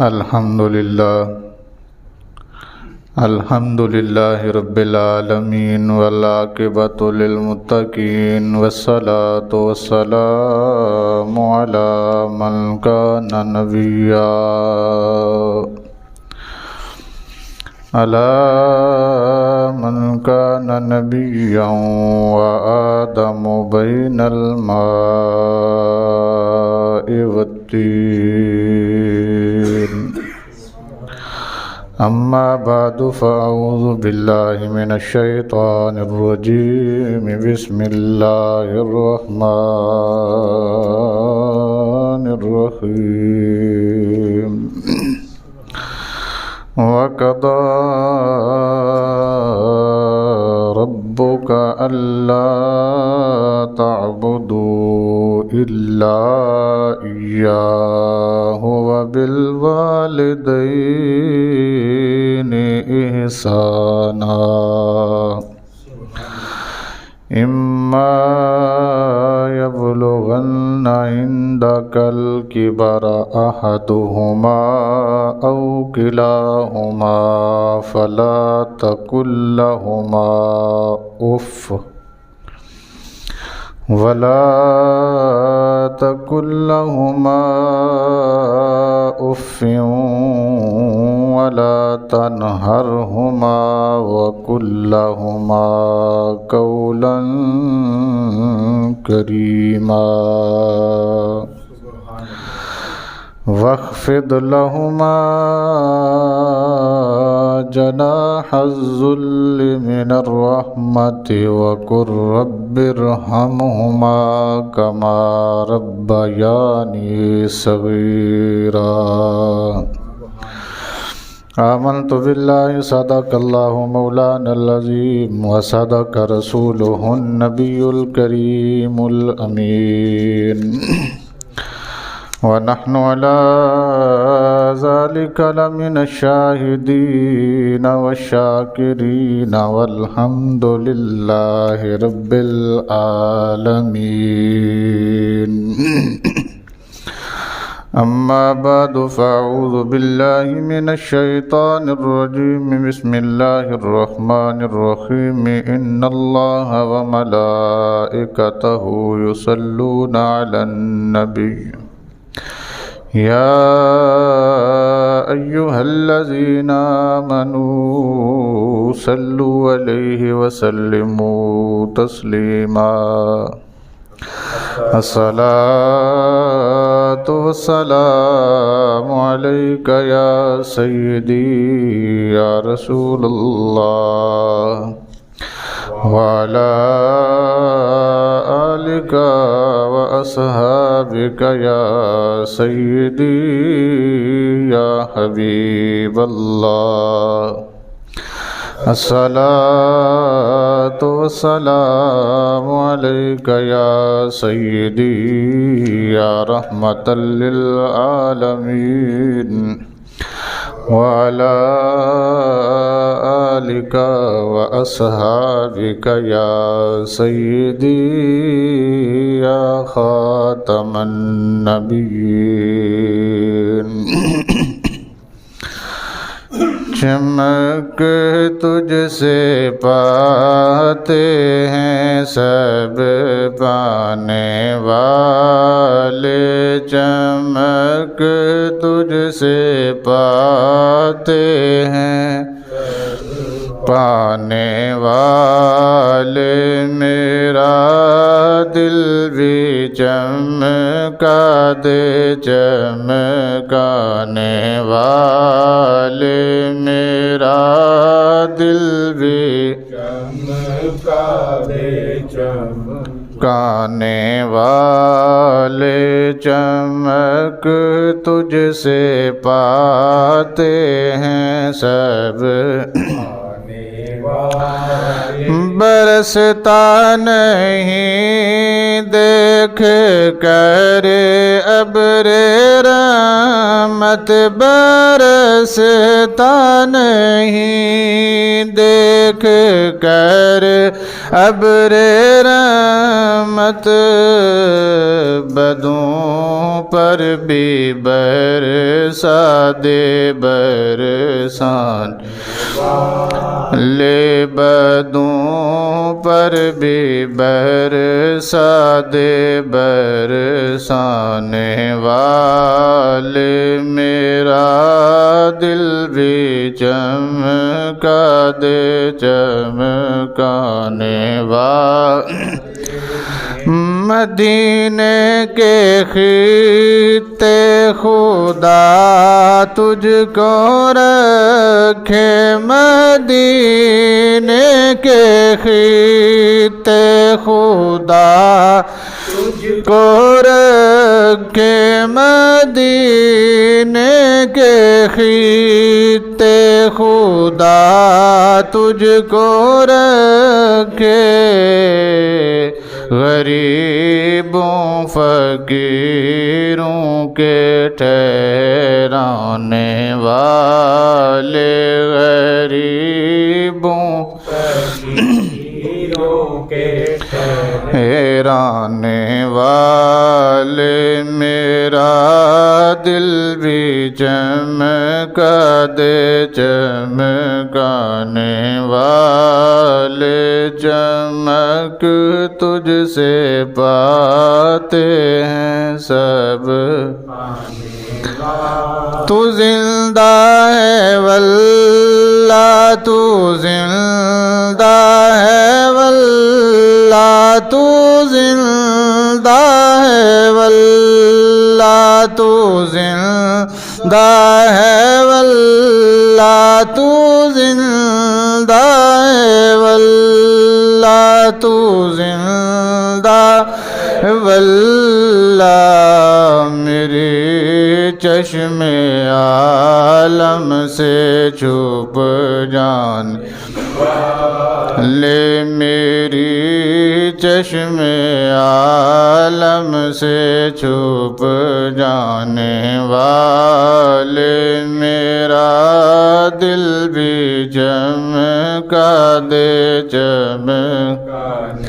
الحمد للہ رب العالمین والعاقبۃ للمتقین والصلاة والسلام علی من کان نبیا وآدم بین الماء والطین اما بعد فاعوذ باللہ من الشیطان الرجیم بسم اللہ الرحمن الرحیم وَقَضَىٰ رَبُّكَ أَلَّا تَعْبُدُوا إِلَّا إِيَّاهُ وَبِالْوَالِدَيْنِ إِحْسَانًا إِمَّا يَبْلُغَنَّ عِندَكَ الْكِبَرَ أَحَدُهُمَا أَوْ كِلَاهُمَا فَلَا تَقُل لَّهُمَا أُفٍّ ولا تنهرهما وقل لهما قولا كريما واخفض لهما جناح الذل من الرحمة وقل رب ارحمهما كما ربياني صغيرا آمنت بالله صدق الله مولانا العظيم وصدق رسوله النبي الكريم الأمين ونحن على ذلك لمن الشاهدين والشاكرين والحمد لله رب العالمين أما بعد فأعوذ بالله من الشيطان الرجيم بسم الله الرحمن الرحيم إن الله وملائكته يصلون على النبي يا أيها الذين آمنوا صلوا عليه وسلموا تسليما الصلاة والسلام عليك يا سيدي يا رسول الله وعلى آلك وأصحابك يا سيدي يا حبيب الله الصلاة والسلام عليك يا سيدي يا رحمة للعالمين وعلى آلك وأصحابك يا سيدي يا خاتم النبيين چمک تجھ سے پاتے ہیں سب پانے والے چمک تجھ سے پاتے ہیں پانے والے میرا دل بھی چمکا دے چمکانے والے میرا دل بھی چمکا دے چمکانے والے چمک تجھ سے پاتے ہیں سب برستا نہیں دیکھ کر ابر رحمت، برستا نہیں دیکھ کر ابر رحمت، بدوں پر بھی برسا دے برسان لے، بدوں پر بھی برسا دے برسانے والے، میرا دل بھی چمکا دے چمکانے والے، مدینے کے خطے خدا تجھ کو رکھے، مدینے کے خطے خدا تجھ کو رکھے، مدینے کے خطے خدا تجھ کو رکھے، غریبوں فقیروں کے ٹھہرانے والے، غریبوں فقیروں کے ٹھہرانے والے، میرا دل بھی چمکا دے چمکانے والے، چمک تجھ سے پاتے ہیں سب، تو زندہ ہے واللہ تو زندہ ہے واللہ تو زندہ ہے واللہ تو زندہ ہے واللہ تو زندہ ہے واللہ تو زندہ واللہ، میرے چشم عالم سے چھپ جان لے، میری چشم عالم سے چھپ جانے والے، میرا دل بھی چمکا دے چمکانے،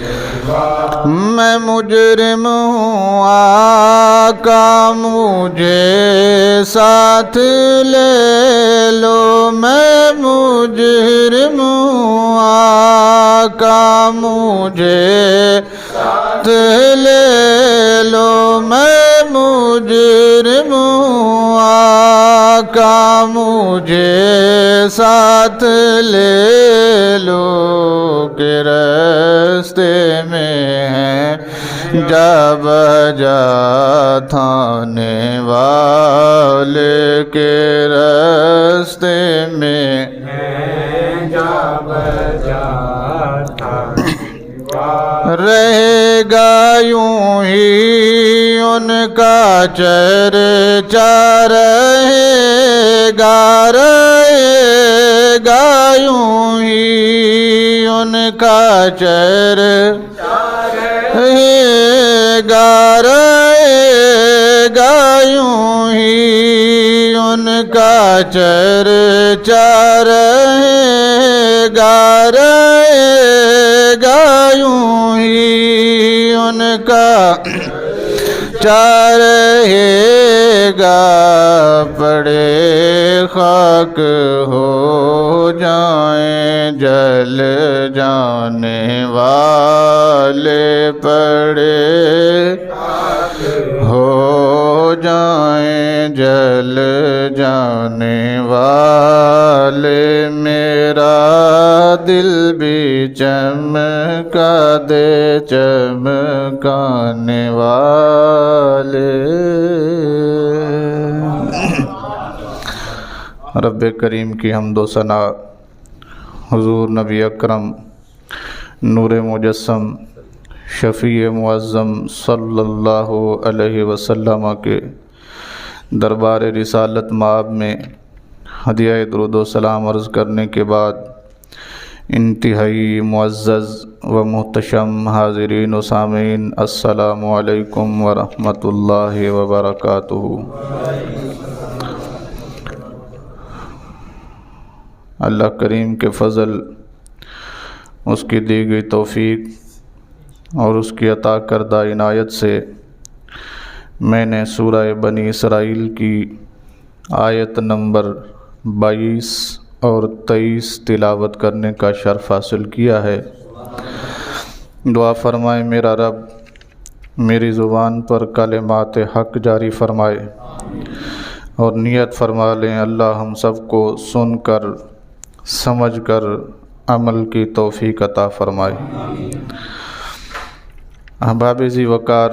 میں مجرم ہوں آقا مجھے ساتھ لے لو، میں مجرم ہوں آقا مجھے ساتھ لے لو، میں مجرم ہوں آقا مجھے ساتھ لے لو، کہ راستے میں ہے جا بجا تھانے والے، کے راستے میں ہے جا بجا تھانے والے، رہے گا یوں ہی ان کا چرچا، رہے گا یوں ہی ان کا چرچا، رہے گا یوں ہی ان کا چرچا، رہے گا یوں ہی ان کا چرچا، رہے گا، پڑے خاک ہو جائیں جل جانے والے، پڑے ہو جائیں جل جانے والے، میرا دل بھی چمکا دے چمکانے والے۔ رب کریم کی حمد و ثنا حضور نبی اکرم نور مجسم شفیع معظم صلی اللہ علیہ وسلم کے دربار رسالت مآب میں ہدیہ درود و سلام عرض کرنے کے بعد انتہائی معزز و محتشم حاضرین و سامعین، السلام علیکم ورحمۃ اللہ وبرکاتہ۔ اللہ کریم کے فضل، اس کی دی گئی توفیق اور اس کی عطا کردہ عنایت سے میں نے سورہ بنی اسرائیل کی آیت نمبر 22 اور 23 تلاوت کرنے کا شرف حاصل کیا ہے۔ دعا فرمائے میرا رب میری زبان پر کلمات حق جاری فرمائے، اور نیت فرما لیں اللہ ہم سب کو سن کر سمجھ کر عمل کی توفیق عطا فرمائے۔ احباب ذی وقار،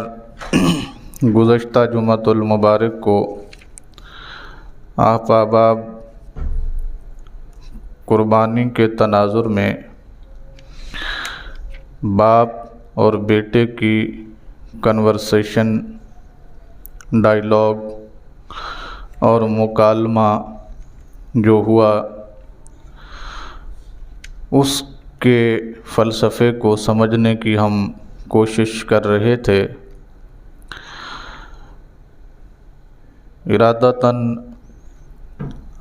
گزشتہ جمعۃ المبارک کو آپ احباب قربانی کے تناظر میں باپ اور بیٹے کی کنورسیشن، ڈائیلاگ اور مکالمہ جو ہوا، اس کے فلسفے کو سمجھنے کی ہم کوشش کر رہے تھے۔ ارادتاً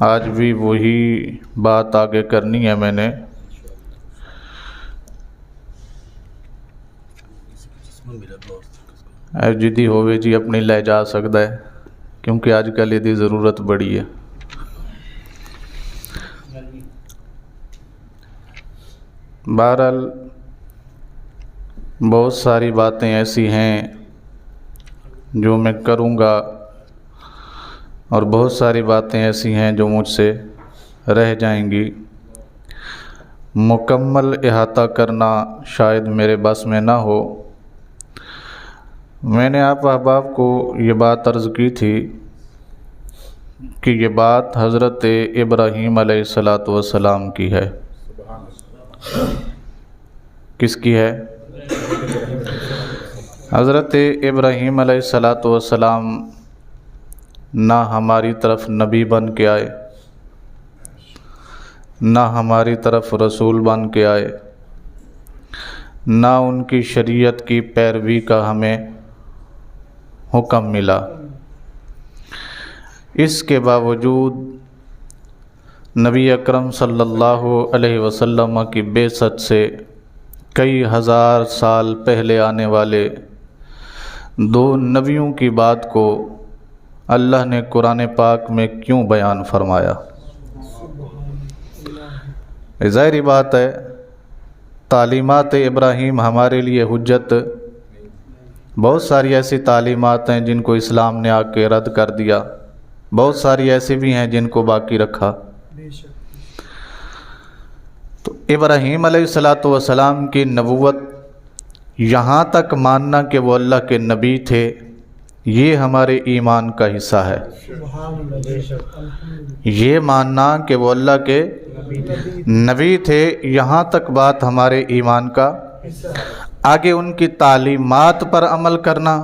آج بھی وہی بات آگے کرنی ہے میں نے۔ جدی ہوئے جی اپنی لے جا سکتا ہے، کیونکہ آج کل یہ ضرورت بڑی ہے۔ بہرحال بہت ساری باتیں ایسی ہیں جو میں کروں گا، اور بہت ساری باتیں ایسی ہیں جو مجھ سے رہ جائیں گی۔ مکمل احاطہ کرنا شاید میرے بس میں نہ ہو۔ میں نے آپ احباب کو یہ بات عرض کی تھی کہ یہ بات حضرت ابراہیم علیہ السلام کی ہے۔ کس کی ہے؟ حضرت ابراہیم علیہ السلام نہ ہماری طرف نبی بن کے آئے، نہ ہماری طرف رسول بن کے آئے، نہ ان کی شریعت کی پیروی کا ہمیں حکم ملا۔ اس کے باوجود نبی اکرم صلی اللہ علیہ وسلم کی بعثت سے کئی ہزار سال پہلے آنے والے دو نبیوں کی بات کو اللہ نے قرآن پاک میں کیوں بیان فرمایا؟ ظاہری بات ہے، تعلیمات ابراہیم ہمارے لیے حجت۔ بہت ساری ایسی تعلیمات ہیں جن کو اسلام نے آ کے رد کر دیا، بہت ساری ایسی بھی ہیں جن کو باقی رکھا۔ تو ابراہیم علیہ السلام کی نبوت یہاں تک ماننا کہ وہ اللہ کے نبی تھے، یہ ہمارے ایمان کا حصہ ہے۔ یہ ماننا کہ وہ اللہ کے نبی تھے، یہاں تک بات ہمارے ایمان کا۔ آگے ان کی تعلیمات پر عمل کرنا،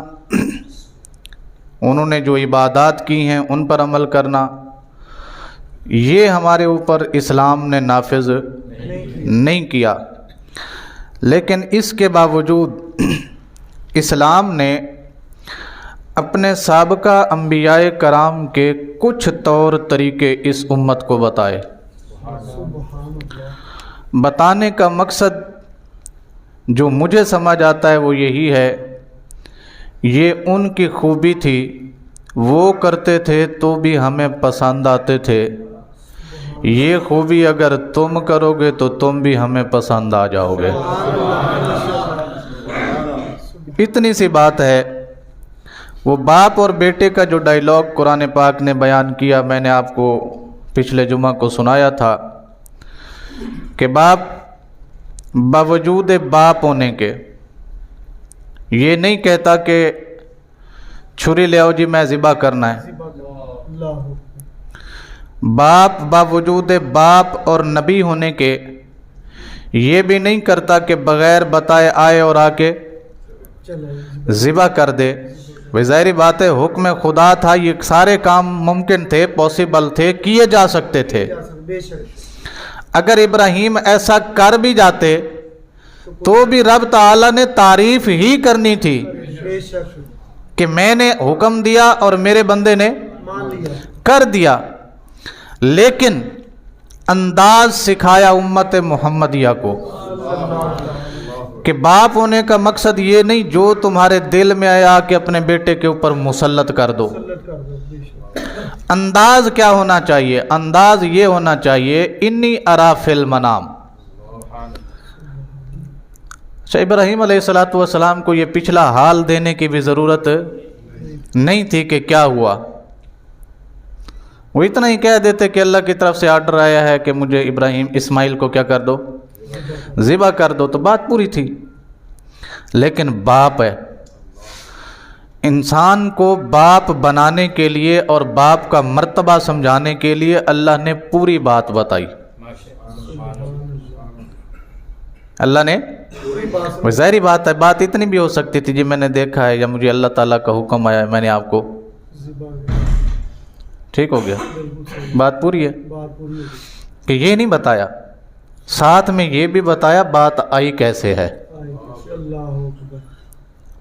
انہوں نے جو عبادات کی ہیں ان پر عمل کرنا، یہ ہمارے اوپر اسلام نے نافذ نہیں کیا۔ لیکن اس کے باوجود اسلام نے اپنے سابقہ انبیاء کرام کے کچھ طور طریقے اس امت کو بتائے۔ بتانے کا مقصد جو مجھے سمجھ آتا ہے وہ یہی ہے، یہ ان کی خوبی تھی، وہ کرتے تھے تو بھی ہمیں پسند آتے تھے۔ یہ خوبی اگر تم کرو گے تو تم بھی ہمیں پسند آ جاؤ گے۔ اتنی سی بات ہے۔ وہ باپ اور بیٹے کا جو ڈائیلاگ قرآن پاک نے بیان کیا، میں نے آپ کو پچھلے جمعہ کو سنایا تھا کہ باپ باوجود باپ ہونے کے یہ نہیں کہتا کہ چھری لے آؤ جی میں ذبح کرنا ہے۔ باپ باوجود باپ اور نبی ہونے کے یہ بھی نہیں کرتا کہ بغیر بتائے آئے اور آ کے ذبح کر دے۔ ظاہری بات ہے، حکم خدا تھا، یہ سارے کام ممکن تھے، پاسبل تھے، کیے جا سکتے تھے۔ اگر ابراہیم ایسا کر بھی جاتے تو بھی رب تعالیٰ نے تعریف ہی کرنی تھی کہ میں نے حکم دیا اور میرے بندے نے کر دیا، لیکن انداز سکھایا امت محمدیہ کو کہ باپ ہونے کا مقصد یہ نہیں جو تمہارے دل میں آیا کہ اپنے بیٹے کے اوپر مسلط کر دو۔ انداز کیا ہونا چاہیے؟ انداز یہ ہونا چاہیے انی ارا فی المنام۔ ابراہیم علیہ السلام کو یہ پچھلا حال دینے کی بھی ضرورت نہیں تھی کہ کیا ہوا، وہ اتنا ہی کہہ دیتے کہ اللہ کی طرف سے آرڈر آیا ہے کہ مجھے ابراہیم اسماعیل کو کیا کر دو، ذبح کر دو، تو بات پوری تھی۔ لیکن باپ ہے، انسان کو باپ بنانے کے لیے اور باپ کا مرتبہ سمجھانے کے لیے اللہ نے پوری بات بتائی۔ اللہ نے ظاہری بات ہے، بات اتنی بھی ہو سکتی تھی جی میں نے دیکھا ہے یا مجھے اللہ تعالیٰ کا حکم آیا ہے میں نے آپ کو، ٹھیک ہو گیا، بات پوری ہے کہ یہ نہیں بتایا، ساتھ میں یہ بھی بتایا بات آئی کیسے ہے،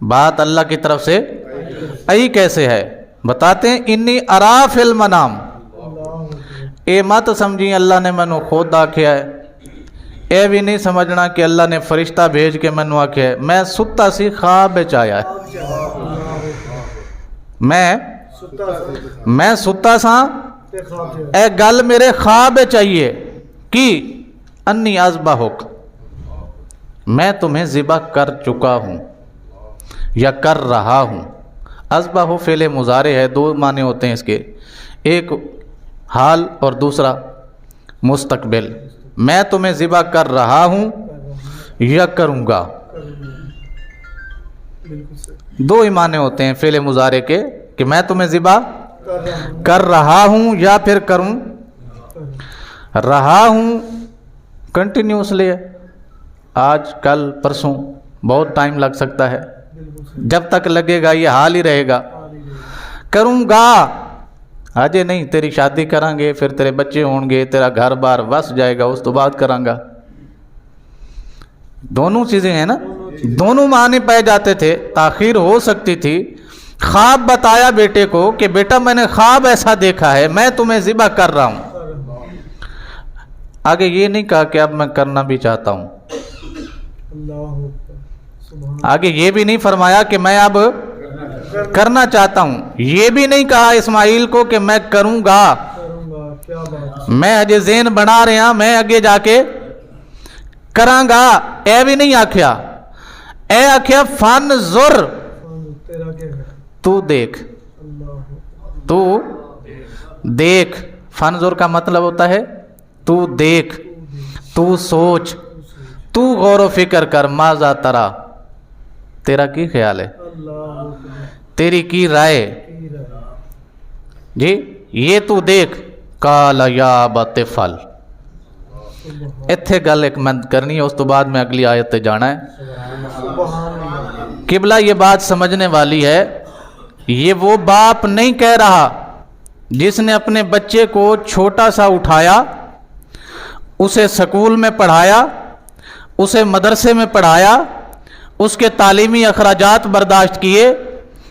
بات اللہ کی طرف سے آئی کیسے ہے، بتاتے ہیں انی ارا فی المنام۔ اے مت سمجھی اللہ نے مینو خود آکھیا ہے، اے بھی نہیں سمجھنا کہ اللہ نے فرشتہ بھیج کے مینو آکھیا ہے، میں ستا سی خواب وچ آیا ہے، میں ستا سا اے گل میرے خواب چاہیے کہ انی اذبحک، میں تمہیں ذبح کر چکا ہوں یا کر رہا ہوں۔ اذبح فعل مضارع ہے، دو معنی ہوتے ہیں اس کے، ایک حال اور دوسرا مستقبل۔ میں تمہیں ذبح کر رہا ہوں یا کروں گا، دو ہی معنی ہوتے ہیں فعل مضارع کے کہ میں تمہیں ذبح کر رہا ہوں یا پھر کروں رہا ہوں، کنٹینیوسلی ہے، آج کل پرسوں بہت ٹائم لگ سکتا ہے، جب تک لگے گا یہ حال ہی رہے گا۔ کروں گا آجے نہیں، تیری شادی کریں گے، پھر تیرے بچے ہوں گے، تیرا گھر بار وس جائے گا، اس تو بعد کروں گا، دونوں چیزیں ہیں نا، دونوں معنی پائے جاتے تھے، تاخیر ہو سکتی تھی۔ خواب بتایا بیٹے کو کہ بیٹا میں نے خواب ایسا دیکھا ہے، میں تمہیں ذبح کر رہا ہوں، آگے یہ نہیں کہا کہ اب میں کرنا بھی چاہتا ہوں، آگے یہ بھی نہیں فرمایا کہ میں اب کرنا چاہتا ہوں، یہ بھی نہیں کہا اسماعیل کو کہ میں کروں گا، میں اجے ذہن بنا رہا ہوں میں اگے جا کے کراں گا، اے بھی نہیں آکھیا، اے آکھیا فانظر، تو دیکھ، تو دیکھ، فانظر کا مطلب ہوتا ہے تو دیکھ، تو سوچ، تو غور و فکر کر، ماذا ترا، تیرا کی خیال ہے، تیری کی رائے جی، یہ تو دیکھ۔ قال یا ابت افعل، اتھے گل ایک مند کرنی ہے، اس تو بعد میں اگلی آیت تے جانا ہے۔ قبلہ یہ بات سمجھنے والی ہے، یہ وہ باپ نہیں کہہ رہا جس نے اپنے بچے کو چھوٹا سا اٹھایا، اسے سکول میں پڑھایا، اسے مدرسے میں پڑھایا، اس کے تعلیمی اخراجات برداشت کیے۔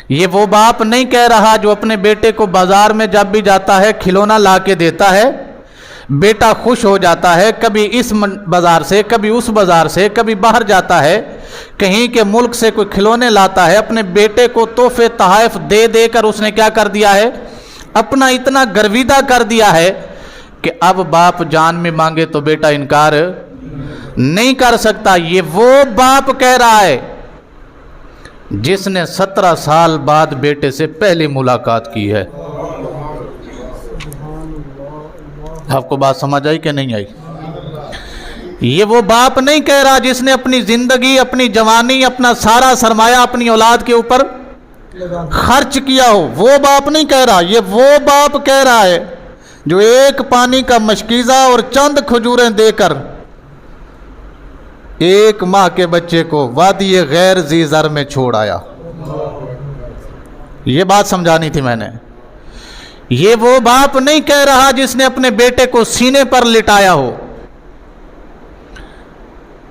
یہ وہ باپ نہیں کہہ رہا جو اپنے بیٹے کو بازار میں جب بھی جاتا ہے کھلونا لا کے دیتا ہے، بیٹا خوش ہو جاتا ہے، کبھی اس بازار سے کبھی اس بازار سے، کبھی باہر جاتا ہے کہیں کے ملک سے کوئی کھلونے لاتا ہے، اپنے بیٹے کو تحفے تحائف دے دے کر اس نے کیا کر دیا ہے، اپنا اتنا گرویدہ کر دیا ہے کہ اب باپ جان میں مانگے تو بیٹا انکار نہیں کر سکتا۔ یہ وہ باپ کہہ رہا ہے جس نے 17 سال بعد بیٹے سے پہلی ملاقات کی ہے۔ آپ کو بات سمجھ آئی کہ نہیں آئی؟ یہ وہ باپ نہیں کہہ رہا جس نے اپنی زندگی، اپنی جوانی، اپنا سارا سرمایہ اپنی اولاد کے اوپر خرچ کیا ہو، وہ باپ نہیں کہہ رہا، یہ وہ باپ کہہ رہا ہے جو ایک پانی کا مشکیزہ اور چند کھجوریں دے کر ایک ماہ کے بچے کو وادی غیر ذی زر میں چھوڑ آیا۔ یہ بات سمجھانی تھی میں نے۔ یہ وہ باپ نہیں کہہ رہا جس نے اپنے بیٹے کو سینے پر لٹایا ہو،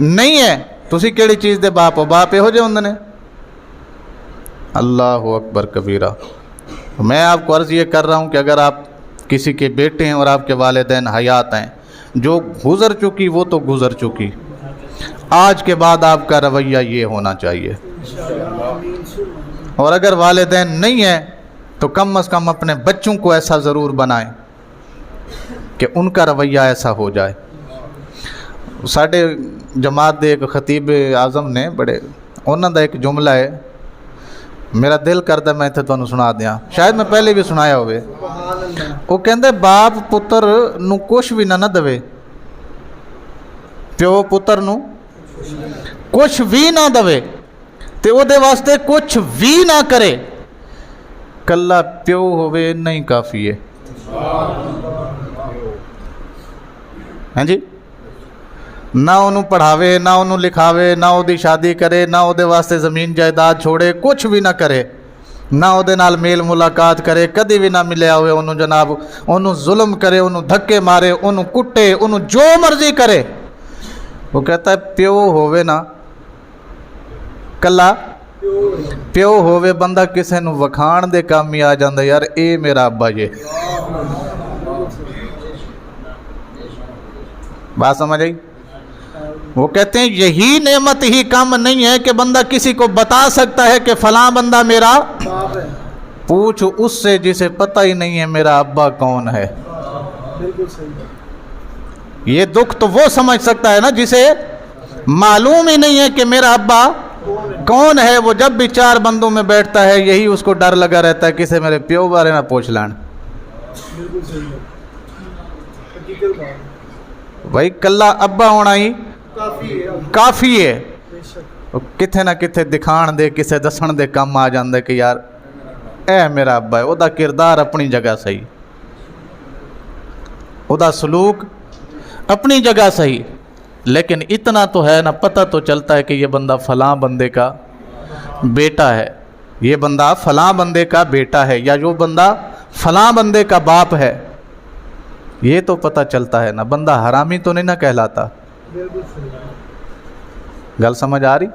نہیں ہے تسی کیڑی چیز دے باپ ہو؟ باپ یہو جے ہوندے نے۔ اللہ اکبر کبیرہ۔ میں آپ کو عرض یہ کر رہا ہوں کہ اگر آپ کسی کے بیٹے ہیں اور آپ کے والدین حیات ہیں، جو گزر چکی وہ تو گزر چکی، آج کے بعد آپ کا رویہ یہ ہونا چاہیے۔ اور اگر والدین نہیں ہیں تو کم از کم اپنے بچوں کو ایسا ضرور بنائیں کہ ان کا رویہ ایسا ہو جائے۔ ساڈے جماعت دے ایک خطیب اعظم نے بڑے انہوں دا ایک جملہ ہے، میرا دل کرتا میں اتنے تمہیں سنا دیاں، شاید میں پہلے بھی سنایا ہوئے۔ وہ کہندے باپ پتر نو کچھ بھی نہ دے، پیو پتر نو کچھ بھی نہ دے تے او دے واسطے کچھ بھی نہ کرے، کلا پیو ہوئے نہیں کافی ہے۔ ہاں جی، نہ انہوں پڑھاوے، نہ انہوں لکھاوے، نہ او دی شادی کرے، نہ او دے واسطے زمین جائیداد چھوڑے، کچھ بھی نہ کرے، نہ او دے نال میل ملاقات کرے، کدی بھی نہ ملیا ہوئے انہوں جناب، انہوں ظلم کرے، انہوں دھکے مارے، انہوں کٹے، انہوں جو مرضی کرے۔ وہ کہتا ہے پیو ہووے نا، کلا پیو ہووے، بندہ کسے نو وکھان دے کام ہی آ جاندے، یار اے میرا ابا جے۔ بات سمجھ آئی؟ وہ کہتے ہیں یہی نعمت ہی کم نہیں ہے کہ بندہ کسی کو بتا سکتا ہے کہ فلاں بندہ میرا، پوچھ اس سے جسے پتہ ہی نہیں ہے میرا ابا کون ہے۔ یہ دکھ تو وہ سمجھ سکتا ہے نا جسے معلوم ہی نہیں ہے کہ میرا ابا کون ہے۔ وہ جب بھی چار بندوں میں بیٹھتا ہے یہی اس کو ڈر لگا رہتا ہے کسے میرے پیو بارے نہ پوچھ لین۔ بھائی کلا ابا ہونا ہی کافی ہے، کتھے نہ کتھے دکھان دے کسے دسن دے کم آ جاندے کہ یار اے میرا ابا ہے، او دا کردار اپنی جگہ صحیح، او دا سلوک اپنی جگہ صحیح، لیکن اتنا تو ہے نا، پتہ تو چلتا ہے کہ یہ بندہ فلاں بندے کا بیٹا ہے، یہ بندہ فلاں بندے کا بیٹا ہے، یا جو بندہ فلاں بندے کا باپ ہے، یہ تو پتہ چلتا ہے نا، بندہ حرامی تو نہیں نہ کہلاتا۔ گل سمجھ آ رہی؟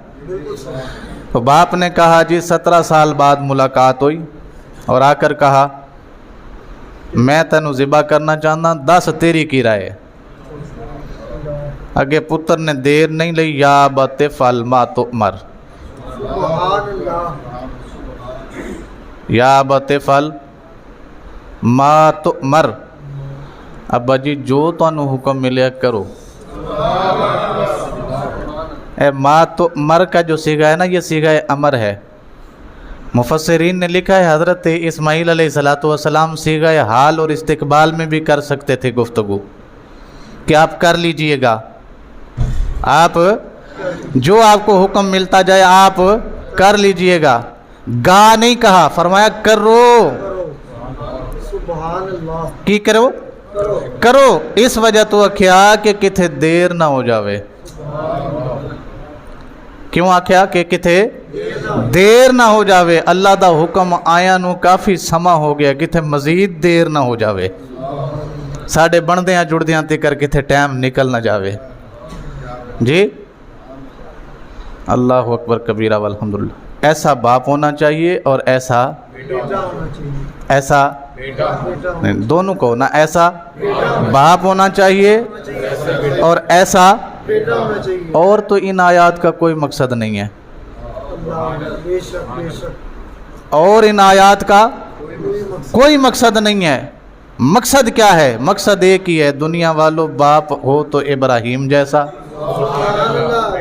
تو باپ نے کہا جی 17 سال بعد ملاقات ہوئی اور آ کر کہا میں تینوں ذبح کرنا چاہنا، 10 تیری کی رائے۔ اگے پتر نے دیر نہیں لئی، یا ابت فعل ما تؤمر، یا ابت فعل ما تؤمر، ابا جی جو تانوں حکم ملیا کرو۔ اے ما تؤمر کا جو صیغہ ہے نا، یہ صیغہ امر ہے۔ مفسرین نے لکھا ہے حضرت اسماعیل علیہ السلام صیغہ حال اور استقبال میں بھی کر سکتے تھے گفتگو، کہ آپ کر لیجئے گا، آپ جو آپ کو حکم ملتا جائے آپ کر لیجئے گا، گا نہیں کہا، فرمایا کرو۔ کی کرو؟ کرو۔ اس وجہ تو آکھیا کہ کتھے دیر نہ ہو جاوے۔ کیوں آکھیا کہ کتھے دیر نہ ہو جاوے؟ اللہ دا حکم آیا نو کافی سما ہو گیا، کتھے مزید دیر نہ ہو جاوے، ساڑھے بندیاں جڑدیاں تکر کتھے ٹائم نکل نہ جاوے۔ جی اللہ اکبر کبیرہ والحمدللہ۔ ایسا باپ ہونا چاہیے اور ایسا نہیں، دونوں کو نہ، ایسا باپ ہونا چاہیے اور ایسا، اور تو ان آیات کا کوئی مقصد نہیں ہے، اور ان آیات کا کوئی مقصد نہیں ہے۔ مقصد کیا ہے؟ مقصد ایک ہی ہے، دنیا والوں باپ ہو تو ابراہیم جیسا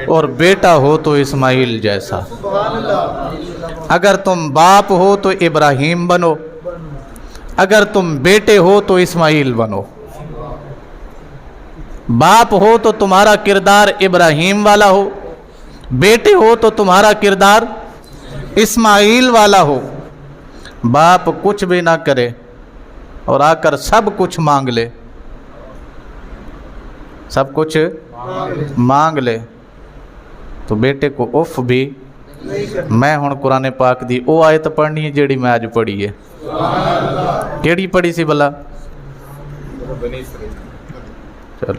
اور بیٹا ہو تو اسماعیل جیسا۔ اگر تم باپ ہو تو ابراہیم بنو، اگر تم بیٹے ہو تو اسماعیل بنو۔ باپ ہو تو تمہارا کردار ابراہیم والا ہو، بیٹے ہو تو تمہارا کردار اسماعیل والا ہو۔ باپ کچھ بھی نہ کرے اور آ کر سب کچھ مانگ لے، سب کچھ مانگ لے تو بیٹے کو اف بھی۔ میں ہن قرآن پاک دی او آیت پڑھنی ہے جیڑی میں آج پڑھی ہے۔ کیڑی پڑھی سی بلا؟ ਚਲੋ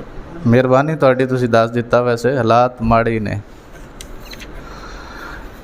ਮਿਹਰਬਾਨੀ ਤੁਹਾਡੀ, ਤੁਸੀਂ ਦੱਸ ਦਿੱਤਾ। ਵੈਸੇ ਹਾਲਾਤ ਮਾੜੇ ਹੀ ਨੇ।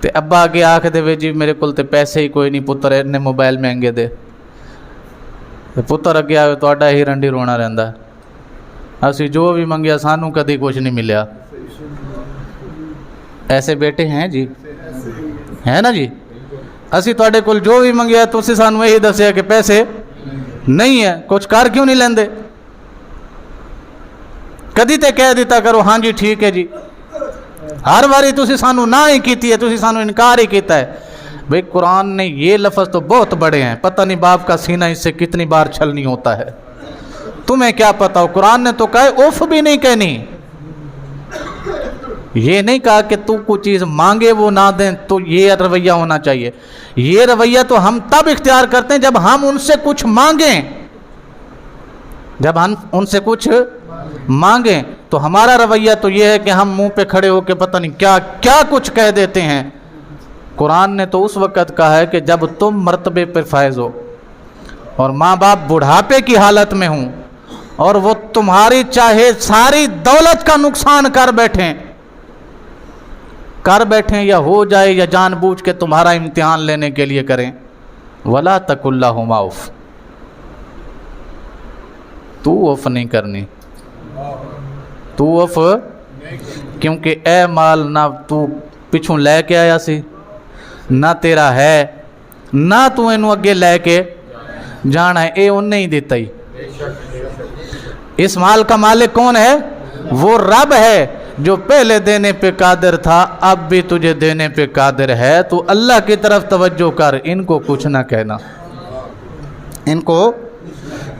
تے ابا اگے آکھ دے وے جی میرے کول تے پیسے ہی کوئی نہیں پتر نے موبائل مہنگے دے، تے پتر اگے آوے تہاڈا ہی رنڈی رونا رہندا، اسی جو بھی منگیا سانوں کدی کچھ نہیں ملیا۔ ایسے بیٹے ہیں جی، ہے نا جی؟ اسی تہاڈے کول جو بھی منگیا تسی سانوں یہی دسیا کہ پیسے نہیں ہے، کچھ کر کیوں نہیں لیندے؟ کدی تے کہہ دیتا کرو ہاں جی ٹھیک ہے جی، ہر باری تسی سانوں نہ ہی کیتی ہے، تسی سانوں انکار ہی کیتا ہے۔ بھئی قرآن نے یہ لفظ تو بہت بڑے ہیں، پتہ نہیں باپ کا سینہ اس سے کتنی بار چھلنی ہوتا ہے، تمہیں کیا پتا ہو؟ قرآن نے تو کہا اوف بھی نہیں کہنی، یہ نہیں کہا کہ تو کوئی چیز مانگے وہ نہ دیں تو یہ رویہ ہونا چاہیے۔ یہ رویہ تو ہم تب اختیار کرتے ہیں جب ہم ان سے کچھ مانگیں، جب ہم ان سے کچھ مانگیں تو ہمارا رویہ تو یہ ہے کہ ہم منہ پہ کھڑے ہو کے پتہ نہیں کیا کیا کچھ کہہ دیتے ہیں۔ قرآن نے تو اس وقت کہا ہے کہ جب تم مرتبے پر فائز ہو اور ماں باپ بڑھاپے کی حالت میں ہوں اور وہ تمہاری چاہے ساری دولت کا نقصان کر بیٹھیں یا ہو جائے یا جان بوجھ کے تمہارا امتحان لینے کے لیے کریں، وَلَا تَقُلْ لَهُمَا اُفٍّ، تو اف نہیں کرنی، تو اف، کیونکہ اے مال نہ تو پچھوں لے کے آیا سی، نہ تیرا ہے، نہ تو انہوں اگے لے کے جانا ہے، اے انہیں ہی دیتا ہی۔ اس مال کا مالک کون ہے؟ وہ رب ہے جو پہلے دینے پہ قادر تھا، اب بھی تجھے دینے پہ قادر ہے، تو اللہ کی طرف توجہ کر، ان کو کچھ نہ کہنا، ان کو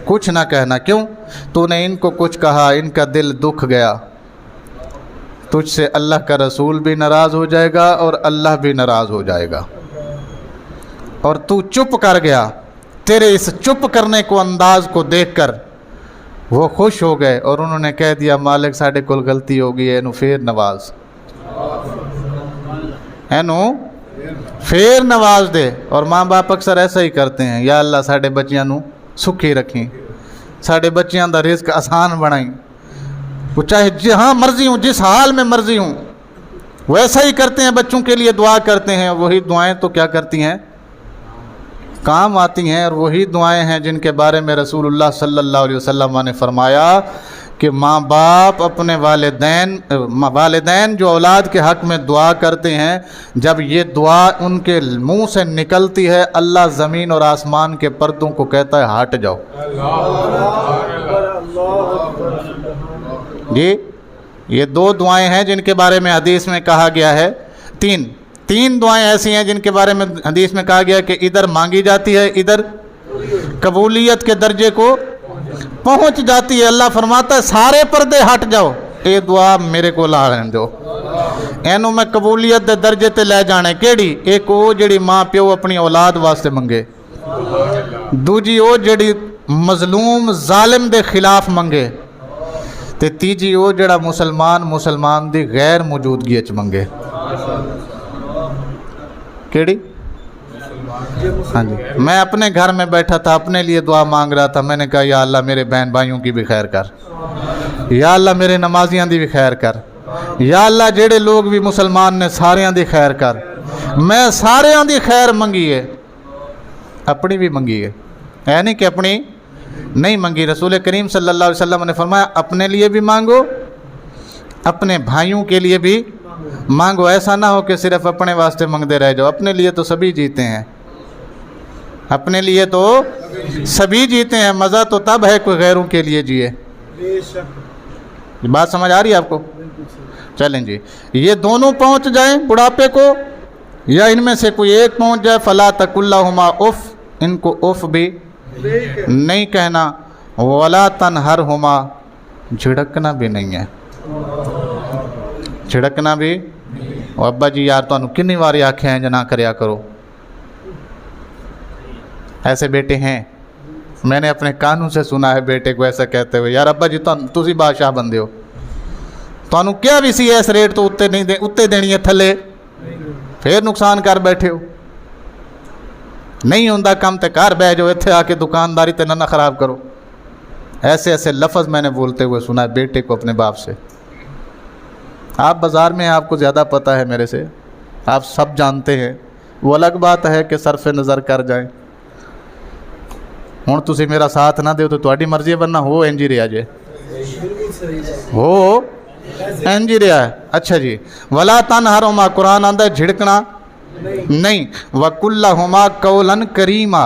کچھ نہ کہنا۔ کیوں؟ تو نے ان کو کچھ کہا، ان کا دل دکھ گیا، تجھ سے اللہ کا رسول بھی ناراض ہو جائے گا اور اللہ بھی ناراض ہو جائے گا، اور تو چپ کر گیا، تیرے اس چپ کرنے کو انداز کو دیکھ کر وہ خوش ہو گئے اور انہوں نے کہہ دیا مالک ساڑھے کول غلطی ہو گئی ہے، اینو پھر نواز، اینو پھر نواز دے۔ اور ماں باپ اکثر ایسا ہی کرتے ہیں، یا اللہ ساڑھے بچیاں نو سکھی رکھیں، ساڑھے بچیاں دا رزق آسان بنائیں، وہ چاہے جہاں مرضی ہوں، جس حال میں مرضی ہوں، ویسا ہی کرتے ہیں، بچوں کے لیے دعا کرتے ہیں، وہی دعائیں تو کیا کرتی ہیں؟ کام آتی ہیں، اور وہی دعائیں ہیں جن کے بارے میں رسول اللہ صلی اللہ علیہ وسلم نے فرمایا کہ ماں باپ اپنے والدین جو اولاد کے حق میں دعا کرتے ہیں، جب یہ دعا ان کے منہ سے نکلتی ہے، اللہ زمین اور آسمان کے پردوں کو کہتا ہے ہٹ جاؤ۔ جی یہ دو دعائیں ہیں جن کے بارے میں حدیث میں کہا گیا ہے، تین دعائیں ایسی ہیں جن کے بارے میں حدیث میں کہا گیا کہ ادھر مانگی جاتی ہے، ادھر قبولیت کے درجے کو پہنچ جاتی ہے۔ اللہ فرماتا ہے سارے پردے ہٹ جاؤ، یہ دعا میرے کو لا رہن دو، اینو میں قبولیت دے درجے تے لے جانے۔ کیڑی؟ ایک وہ جڑی ماں پیو اپنی اولاد واسطے منگے، دوجی وہ جڑی مظلوم ظالم دے خلاف منگے، تے تیجی وہ جڑا مسلمان دی غیر موجودگی اچ منگے۔ کیڑی؟ ہاں جی، میں اپنے گھر میں بیٹھا تھا، اپنے لیے دعا مانگ رہا تھا، میں نے کہا یا اللہ میرے بہن بھائیوں کی بھی خیر کر، یا اللہ میرے نمازیاں دی بھی خیر کر، یا اللہ جڑے لوگ بھی مسلمان نے ساریاں دی خیر کر۔ میں ساریاں دی خیر منگی ہے، اپنی بھی منگی ہے نہیں کہ اپنی نہیں منگی۔ رسول کریم صلی اللہ علیہ وسلم نے فرمایا اپنے لیے بھی مانگو، اپنے بھائیوں کے لیے بھی مانگو، ایسا نہ ہو کہ صرف اپنے واسطے مانگتے رہ جاؤ۔ اپنے لیے تو سبھی جیتے ہیں، اپنے لیے تو سبھی جیتے ہیں، مزہ تو تب ہے کوئی غیروں کے لیے جیے۔ بات سمجھ آ رہی ہے آپ کو؟ چلیں جی، یہ دونوں پہنچ جائیں بڑھاپے کو، یا ان میں سے کوئی ایک پہنچ جائے، فلا تقل لہما اف، ان کو اف بھی نہیں کہنا، ولا تنہرہما، جھڑکنا بھی نہیں ہے، جھڑکنا بھی۔ ابا جی یار تانوں کنی واری آکھے ہیں نہ کریا کرو، ایسے بیٹے ہیں، میں نے اپنے کانوں سے سنا ہے بیٹے کو ایسا کہتے ہوئے، یار ابا جی تسی بادشاہ بندے ہو، تانوں کیا بھی سی ایس ریٹ تو اتنے دینی ہے تھلے، پھر نقصان کر بیٹھے ہو، نہیں ہوندا کم تے کر بہ جو، اتنے آ کے دکانداری تے نہ خراب کرو۔ ایسے لفظ میں نے بولتے ہوئے سنا ہے بیٹے کو اپنے باپ سے۔ آپ بازار میں آپ کو زیادہ پتہ ہے میرے سے، آپ سب جانتے ہیں. وہ الگ بات ہے کہ صرف نظر کر جائیں. ہوں تسی میرا ساتھ نہ دیو تو تہاڈی مرضی ہے، ورنہ ہو انج ہی رہا جے، ہو انج ہی رہا ہے. اچھا جی، ولا تنہرہما، قرآن آندا ہے جھڑکنا نہیں. وقل لہما قولا کریما.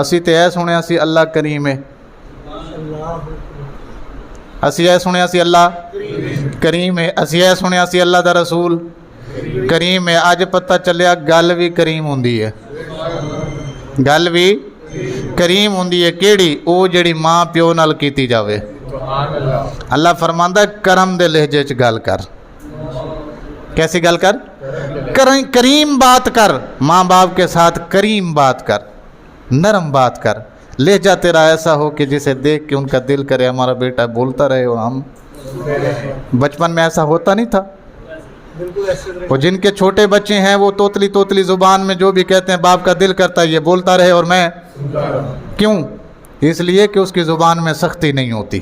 اسی تے اے سنیا سی اللہ کریم ہے، اسی اے سنیا سی اللہ کریم ہے، اسی اے سنیا سی اللہ دا رسول کریم ہے. اج پتہ چلیا گل بھی کریم ہوندی ہے، گل بھی کریم ہوندی ہے. کیڑی؟ او جڑی ماں پیو نال کیتی جاوے. اللہ فرماندا ہے کرم دے لہجے چ گل کر. کیسی گل کر؟ کریم بات کر. ماں باپ کے ساتھ کریم بات کر، نرم بات کر. لہجہ تیرا ایسا ہو کہ جسے دیکھ کے ان کا دل کرے ہمارا بیٹا بولتا رہے. اور ہم بچپن میں ایسا ہوتا نہیں تھا. وہ جن کے چھوٹے بچے ہیں وہ توتلی توتلی زبان میں جو بھی کہتے ہیں باپ کا دل کرتا ہے یہ بولتا رہے. اور میں کیوں؟ اس لیے کہ اس کی زبان میں سختی نہیں ہوتی.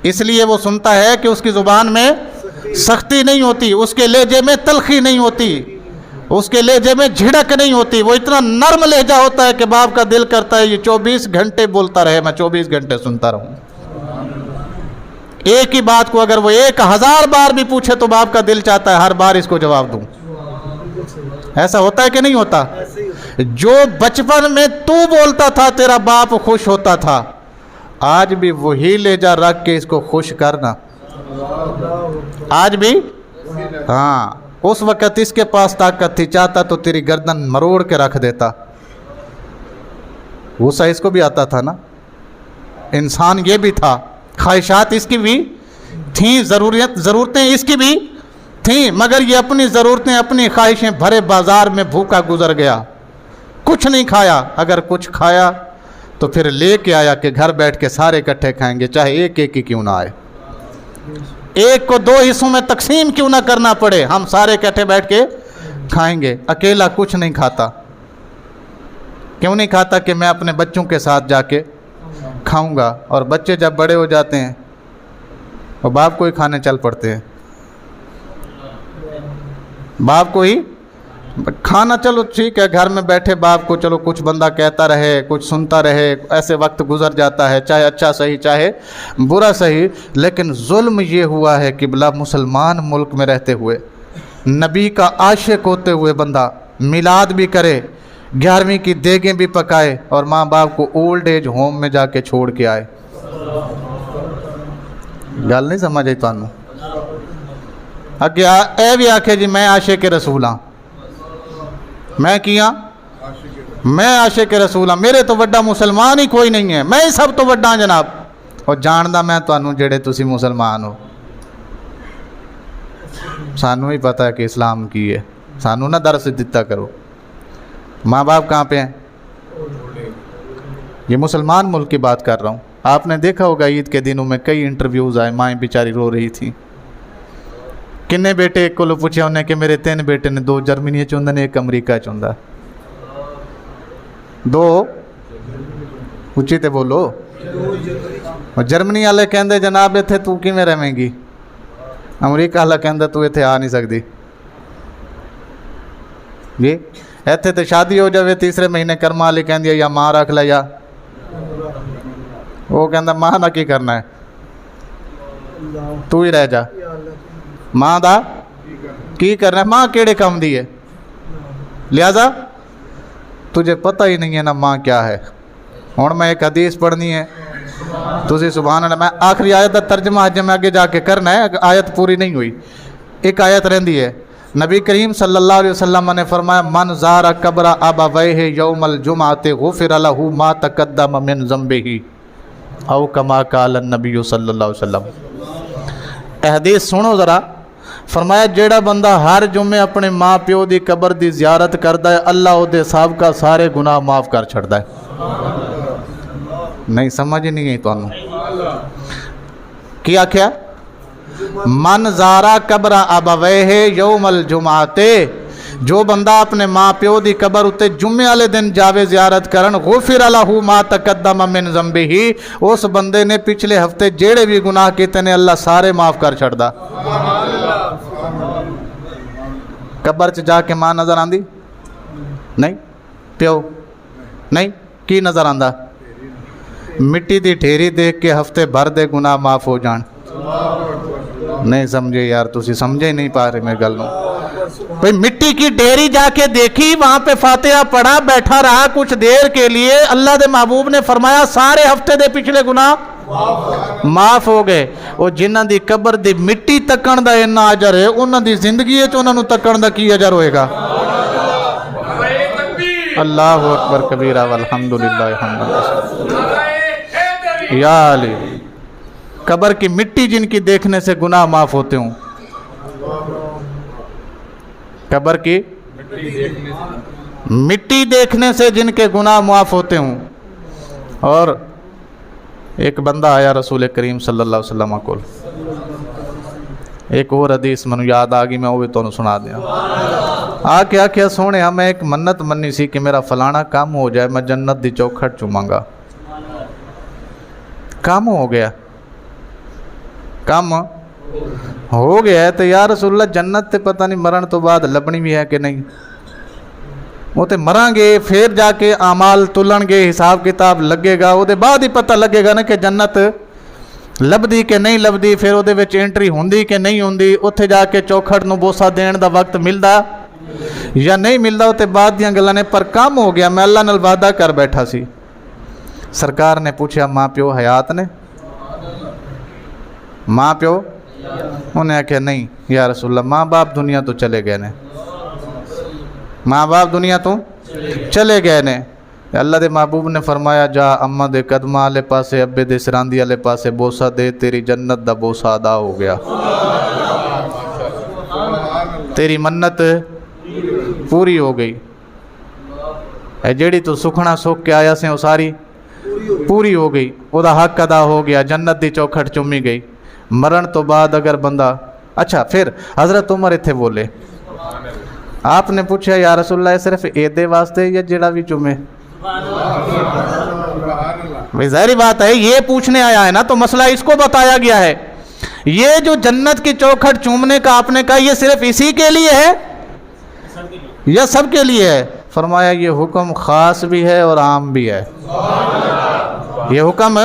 اس لیے وہ سنتا ہے کہ اس کی زبان میں سختی نہیں ہوتی، اس کے لہجے میں تلخی نہیں ہوتی، اس کے لہجے میں جھڑک نہیں ہوتی. وہ اتنا نرم لہجہ ہوتا ہے کہ باپ کا دل کرتا ہے یہ 24 گھنٹے بولتا رہے، میں 24 گھنٹے سنتا رہوں. ایک ہی بات کو اگر وہ 1000 بار بھی پوچھے تو باپ کا دل چاہتا ہے ہر بار اس کو جواب دوں. ایسا ہوتا ہے کہ نہیں ہوتا؟ جو بچپن میں تو بولتا تھا تیرا باپ خوش ہوتا تھا، آج بھی وہی لہجہ رکھ کے اس کو خوش کرنا. آج بھی ہاں. اس وقت اس کے پاس طاقت تھی، چاہتا تو تیری گردن مروڑ کے رکھ دیتا. غصہ اس کو بھی آتا تھا نا. انسان یہ بھی تھا، خواہشات اس کی بھی تھیں، ضرورتیں اس کی بھی تھیں، مگر یہ اپنی ضرورتیں اپنی خواہشیں بھرے بازار میں بھوکا گزر گیا. کچھ نہیں کھایا. اگر کچھ کھایا تو پھر لے کے آیا کہ گھر بیٹھ کے سارے اکٹھے کھائیں گے، چاہے ایک ایک ہی کیوں نہ آئے. ایک کو 2 حصوں میں تقسیم کیوں نہ کرنا پڑے، ہم سارے اکٹھے بیٹھ کے کھائیں گے. اکیلا کچھ نہیں کھاتا. کیوں نہیں کھاتا؟ کہ میں اپنے بچوں کے ساتھ جا کے کھاؤں گا. اور بچے جب بڑے ہو جاتے ہیں وہ باپ کو ہی کھانے چل پڑتے ہیں. باپ کو ہی کھانا. چلو ٹھیک ہے، گھر میں بیٹھے باپ کو چلو کچھ بندہ کہتا رہے، کچھ سنتا رہے، ایسے وقت گزر جاتا ہے، چاہے اچھا صحیح چاہے برا صحیح. لیکن ظلم یہ ہوا ہے کہ بلا مسلمان ملک میں رہتے ہوئے، نبی کا عاشق ہوتے ہوئے بندہ میلاد بھی کرے، 11ویں کی دیگیں بھی پکائے، اور ماں باپ کو اولڈ ایج ہوم میں جا کے چھوڑ کے آئے. گل نہیں سمجھ آئی تانوں؟ اگے اے بھی آکھے جی میں عاشق رسول ہاں، میں کیا میں عاشق رسول ہاں، میرے تو وڈا مسلمان ہی کوئی نہیں ہے، میں ہی سب تو وڈا جناب. اور جاندا میں تانوں جڑے تسی مسلمان ہو. سانوں ہی پتہ ہے کہ اسلام کی ہے، سانوں نہ درس دیتا کرو. ماں باپ کہاں پہ ہیں؟ یہ مسلمان ملک کی بات کر رہا ہوں. آپ نے دیکھا ہوگا عید کے دنوں میں کئی انٹرویوز آئے، مائیں بیچاری رو رہی تھیں. کنے بیٹے ایک کو پوچھا انہیں کہ میرے 3 بیٹے نے، 2 جرمنی چاہتے ہیں، 1 امریکہ چاہتا. 2 اچھی تے بولو. جرمنی والے کہندے جناب اتنے تو کیویں رہیں گی، امریکہ والا کہندا تو اتنے آ نہیں سکتی. جی اتنے تو شادی ہو جائے 3 مہینے کرما والی کہندی ہے یا ماں رکھ لے، یا وہ کہندا ماں نہ کی کرنا ہے، تو ہی رہ جا. ماں دا کی کرنا ہے، ماں کیڑے کام دی ہے، لہذا تجھے پتہ ہی نہیں ہے نا ماں کیا ہے. ہوں میں ایک حدیث پڑھنی ہے، تسی سبحان اللہ. میں آخری آیت کا ترجمہ حج میں آگے جا کے کرنا ہے، آیت پوری نہیں ہوئی، ایک آیت رہندی ہے. نبی کریم صلی اللہ علیہ وسلم نے فرمایا من زار قبر ابویہ یوم الجمعۃ غفر له ما تقدم من ذنبہ او کما قال النبی صلی اللہ علیہ وسلم. حدیث سنو ذرا. فرمایا جیڑا بندہ ہر جمعے اپنے ماں پیو دی قبر دی زیارت کردا ہے اللہ او دے سابقہ سارے گناہ معاف کر چھڑدا ہے. نہیں سمجھ نہیں گئی تانوں کی آکھیا؟ من زارا قبر ابویہ یوم الجمعۃ، جو بندہ اپنے ماں پیو دی قبر اتے جمعے والے دن جاوے زیارت کرن غفر لہ ما تقدم من ذنبہ، اس بندے نے پچھلے ہفتے جیڑے بھی گناہ کیتے نے اللہ سارے معاف کر چھڑدا. قبر چ جا کے ماں نظر آندی نہیں، پیو نہیں، کی نظر آندا؟ مٹی دی ڈھیری دیکھ کے ہفتے بھر دے گناہ معاف ہو جان۔ نہیں سمجھے یار، تسی سمجھے نہیں پا رہے میں گل نو۔ بھئی مٹی کی ڈھیری جا کے دیکھی، وہاں پہ فاتحہ پڑھا، بیٹھا رہا کچھ دیر کے لیے، اللہ دے محبوب نے فرمایا سارے ہفتے دے پچھلے گناہ معاف ہو گئے۔ وہ جنہ دی قبر دی مٹی تکن دا اتنا اجر ہے، انہاں دی زندگی وچ انہاں نوں تکن دا کی اجر ہوئے گا؟ اللہ اکبر کبیرہ والحمدللہ حمدللہ۔ یا علی، قبر کی مٹی جن کی دیکھنے سے گناہ معاف ہوتے ہوں، قبر کی مٹی دیکھنے سے جن کے گناہ معاف ہوتے ہوں۔ اور ایک بندہ آیا رسول کریم صلی اللہ علیہ وسلم کو، ایک اور حدیث منو یاد آ گئی، میں وہ بھی تمہیں سنا دیا۔ آ کے آخیا سونے میں ایک منت منی سی کہ میرا فلانا کام ہو جائے، میں جنت دی چوکھٹ چوماں گا۔ کام ہو گیا، کام ہو گیا ہے تو یا رسول اللہ جنت تے پتہ نہیں مرن تو بعد لبنی بھی ہے کہ نہیں؟ وہ تے مران گے پھر جا کے اعمال تلن گے، حساب کتاب لگے گا، وہ دے بعد ہی پتہ لگے گا نا کہ جنت لبدی کہ نہیں لبدی، پھر وہ دے وچ انٹری ہوندی کہ نہیں ہوندی، اتھے جا کے چوکھٹ نو بوسا دین دا وقت ملدا یا نہیں ملدا، وہ تے بعد دیاں گلاں نے۔ پر کام ہو گیا، میں اللہ نال وعدہ کر بیٹھا سی۔ سرکار نے پوچھا ماں پیو حیات نے؟ ماں پیو؟ انہیں آخیا نہیں یا رسول اللہ، ماں باپ دنیا تو چلے گئے نے، ماں باپ دنیا تو چلے گئے نے۔ اللہ دے محبوب نے فرمایا جا اماں دے قدمہ والے پاسے، ابے دے سراندی والے پاسے بوسا دے، تیری جنت دا بوسا ادا ہو گیا، تیری منت پوری ہو گئی۔ اے جیڑی تو سکھنا سکھ کے آیا سے وہ ساری پوری ہو گئی، وہ دا حق ادا ہو گیا، جنت دی چوکھٹ چومی گئی۔ مرن تو بعد اگر بندہ، اچھا پھر حضرت عمر اتھے بولے، آپ نے پوچھا یا رسول اللہ صرف ایدے واسطے یا جڑا بھی چومے؟ بھئی ظاہری بات ہے یہ پوچھنے آیا ہے نا، تو مسئلہ اس کو بتایا گیا ہے۔ یہ جو جنت کی چوکھٹ چومنے کا آپ نے کہا یہ صرف اسی کے لیے ہے یا سب کے لیے ہے؟ فرمایا یہ حکم خاص بھی ہے اور عام بھی ہے۔ یہ حکم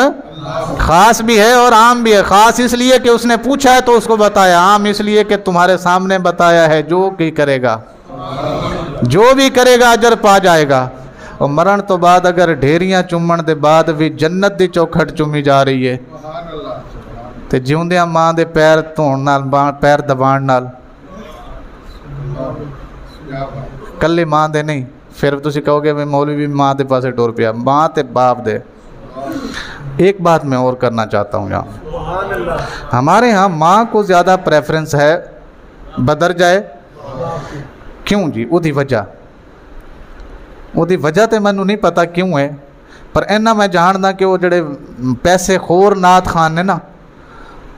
خاص بھی ہے اور عام بھی ہے۔ خاص اس لیے کہ اس نے پوچھا ہے تو اس کو بتایا، عام اس لیے کہ تمہارے سامنے بتایا ہے، جو بھی کرے گا اجر پا جائے گا۔ اور مرن تو بعد اگر ڈھیریاں چومن دے بعد بھی جنت دی چوکھٹ چومی جا رہی ہے تے جیوندیاں ماں دے پیر دھون نال، پیر دبان نال، کلے ماں دے نہیں، پھر تسی کہو گے مولوی بھی ماں دے پاسے ٹور پیا، ماں تے باپ دے۔ ایک بات میں اور کرنا چاہتا ہوں یہاں، ہمارے ہاں ماں کو زیادہ پریفرنس ہے بدرجائے، کیوں جی؟ وہ دی وجہ تے مینوں نہیں پتا کیوں ہے، پر اینا میں جاندا کہ وہ جڑے پیسے خور نات خان نے نا،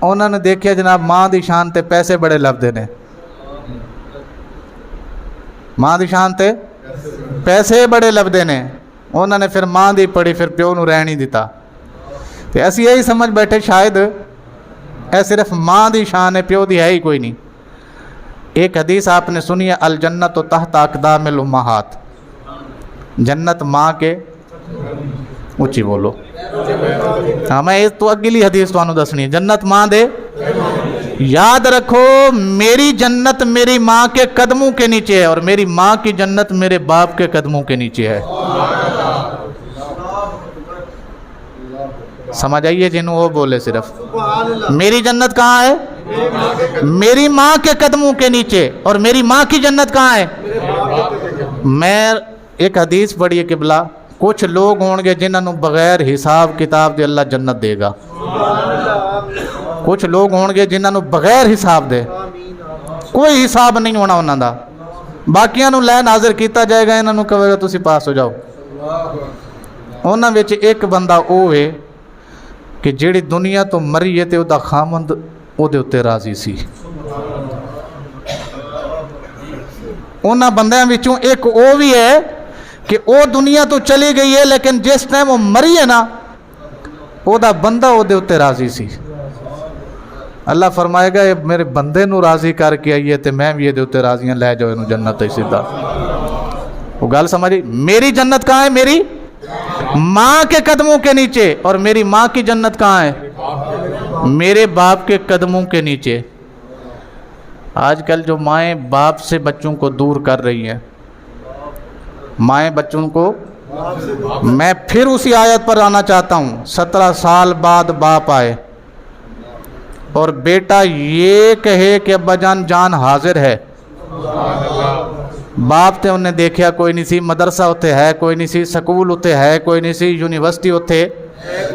انہوں نے دیکھیا جناب ماں دی شان تے پیسے بڑے لبدے نے، ماں دی شان تے پیسے بڑے لبدے نے، انہوں نے پھر ماں دی پڑھی، پھر پیو نو رہ نہیں دیتا۔ تو ایسی یہی سمجھ بیٹھے شاید اے صرف ماں دی شان ہے، پیو دی ہے ہی کوئی نہیں۔ ایک حدیث آپ نے سنی ہے، الجنت تحت اقدام الامہات، جنت ماں کے، اونچی بولو، میں اس تو اگلی حدیث تو دسنی ہے، جنت ماں دے۔ یاد رکھو میری جنت میری ماں کے قدموں کے نیچے ہے، اور میری ماں کی جنت میرے باپ کے قدموں کے نیچے ہے۔ سمجھ آئیے جنہوں وہ بولے صرف میری جنت کہاں ہے؟ میری ماں کے قدموں کے نیچے، اور میری ماں کی جنت کہاں ہے؟ میں ایک حدیث پڑھی ہے قبلہ، کچھ لوگ ہوں گے جنہوں بغیر حساب کتاب دے اللہ جنت دے گا، کچھ لوگ ہوں گے جنہوں بغیر حساب دے، کوئی حساب نہیں ہونا انہوں دا، باقیاں نو لین حاضر کیتا جائے گا، انہوں کہے گا تسی پاس ہو جاؤ۔ انہاں وچ ایک بندہ او ہے کہ جیڑی دنیا تو مری ہے تے او دا خامند او دے اتے راضی سی۔ انہاں بندیاں وچوں ایک او بھی ہے کہ او دنیا تو چلی گئی ہے، لیکن جس ٹائم وہ مری ہے نا او دا بندہ او دے اتے راضی سی۔ اللہ فرمائے گا یہ میرے بندے نو راضی کر کے آئیے تے میں بھی یہ دے اتے راضیاں لے جاؤ انہوں جنت سیدھا. وہ گل سمجھی؟ میری جنت کہاں ہے؟ میری ماں کے قدموں کے نیچے. اور میری ماں کی جنت کہاں ہے؟ میرے باپ کے قدموں کے نیچے. آج کل جو مائیں باپ سے بچوں کو دور کر رہی ہیں، مائیں بچوں کو، میں پھر اسی آیت پر آنا چاہتا ہوں. 17 سال بعد باپ آئے اور بیٹا یہ کہے کہ ابا جان جان حاضر ہے. باپ تے انہیں دیکھیا کوئی نہیں سی، مدرسہ ہوتے ہے کوئی نہیں سی، سکول ہوتے ہے کوئی نہیں سی، یونیورسٹی ہوتے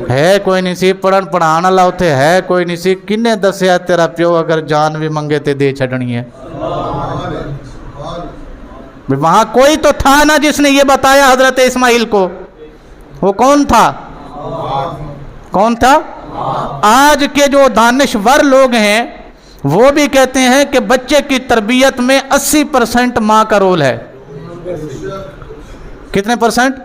ہے کوئی نہیں سی، پڑھن پڑھان والا ہوتے ہے کوئی نہیں سی. کنے دسیا تیرا پیو اگر جان بھی منگے تے دے چھڑنی ہے؟ وہاں کوئی تو تھا نا جس نے یہ بتایا حضرت اسماعیل کو. وہ کون تھا؟ کون تھا؟ آج کے جو دانشور لوگ ہیں وہ بھی کہتے ہیں کہ بچے کی تربیت میں 80% ماں کا رول ہے. کتنے پرسنٹ؟